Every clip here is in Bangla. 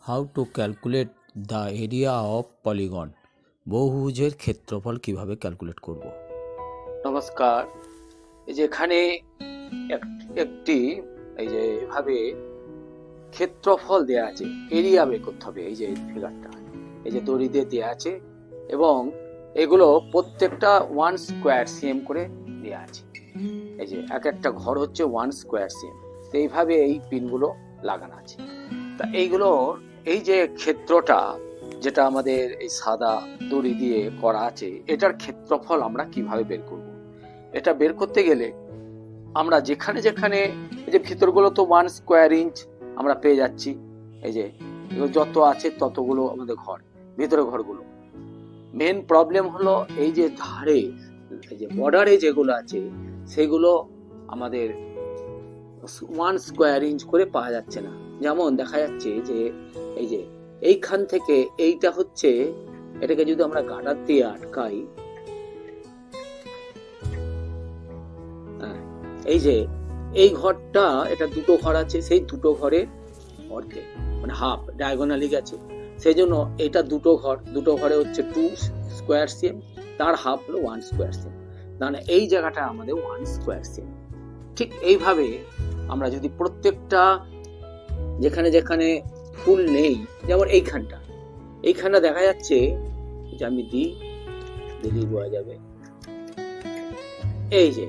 How to calculate the area of polygon. বহুভুজের ক্ষেত্রফল কিভাবে ক্যালকুলেট করব। নমস্কার। এই যে এখানে একটি এই যে এভাবে ক্ষেত্রফল দেয়া আছে, এরিয়া বের করতে হবে। এই যে ফিগারটা এই যে দড়ি দিয়ে দেয়া আছে এবং এগুলো প্রত্যেকটা 1 স্কোয়ার সিএম করে দেয়া আছে। এই যে এক একটা ঘর হচ্ছে 1 স্কোয়ার সিএম। তো এইভাবে এই পিনগুলো লাগানো আছে। তা এইগুলো এই যে ক্ষেত্রটা যেটা আমাদের এই সাদা দড়ি দিয়ে করা আছে, এটার ক্ষেত্রফল আমরা কিভাবে বের করব। এটা বের করতে গেলে আমরা যেখানে যেখানে এই যে ভিতরগুলো তো 1 স্কোয়ার ইঞ্চ আমরা পেয়ে যাচ্ছি। এই যে যত আছে ততগুলো আমাদের ঘর, ভিতরে ঘরগুলো। মেন প্রবলেম হলো এই যে ধারে এই যে বর্ডারে যেগুলো আছে সেগুলো আমাদের 1 স্কোয়ার ইঞ্চ করে পাওয়া যাচ্ছে না। যেমন দেখা যাচ্ছে যে এই যে এইখান থেকে এইটা হচ্ছে, এটাকে যদি আমরা গার্ডার দিয়ে আটকাই, এই যে এই ঘরটা, এটা দুটো ঘর আছে, সেই দুটো ঘরে অর্ধেক মানে হাফ ডায়াগোনালি গেছে, সেই জন্য এটা দুটো ঘরে হচ্ছে 2 স্কোয়ার সিএম, তার হাফ হলো 1 স্কোয়ার সিএম, মানে এই জায়গাটা আমাদের 1 স্কোয়ার সিএম। ঠিক এইভাবে আমরা যদি প্রত্যেকটা যেখানে যেখানে ফুল নেই, যেমন এইখানটা দেখা যাচ্ছে যে আমি দিলেই বোঝা যাবে। এই যে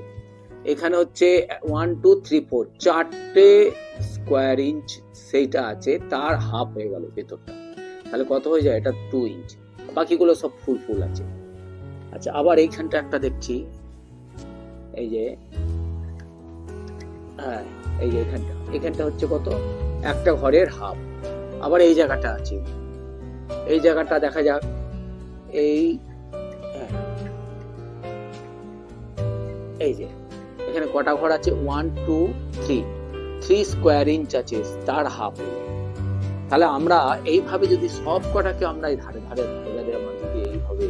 এখানে হচ্ছে 1 2 3 4 চারটে স্কোয়ার ইঞ্চ সেইটা আছে, তার হাফ হয়ে গেল ভেতরটা, তাহলে কত হয়ে যায়, এটা 2 ইঞ্চ। বাকিগুলো সব ফুল আছে। আচ্ছা, আবার এইখানটা একটা দেখছি, এই যে হ্যাঁ এই যে এখানটা হচ্ছে কত, একটা ঘরের হাফ। আবার এই জায়গাটা আছে, এই জায়গাটা দেখা যাক, এই যে এখানে কটা ঘর আছে, 1 2 3 স্কোয়ার ইঞ্চ আছে, তার হাফ। তাহলে আমরা এইভাবে যদি সব কটাকে আমরা এই ধারে আমরা যদি এইভাবে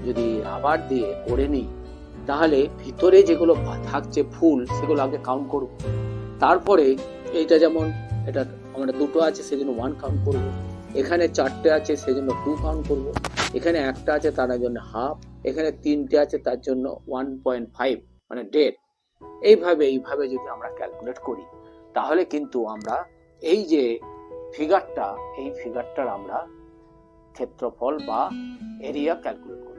যদি আবার দিয়ে করে নিই, তাহলে ভিতরে যেগুলো থাকছে ফুল সেগুলো আগে কাউন্ট করব। তারপরে এইটা যেমন এটা আমরা দুটো আছে সেজন্য 1 কাউন্ট করব, এখানে চারটে আছে সেজন্য 2 কাউন্ট করব, এখানে একটা আছে তার জন্য হাফ, এখানে তিনটে আছে তার জন্য 1.5 মানে 1.5। এইভাবে যদি আমরা ক্যালকুলেট করি, তাহলে কিন্তু আমরা এই যে ফিগারটার আমরা ক্ষেত্রফল বা এরিয়া ক্যালকুলেট করি।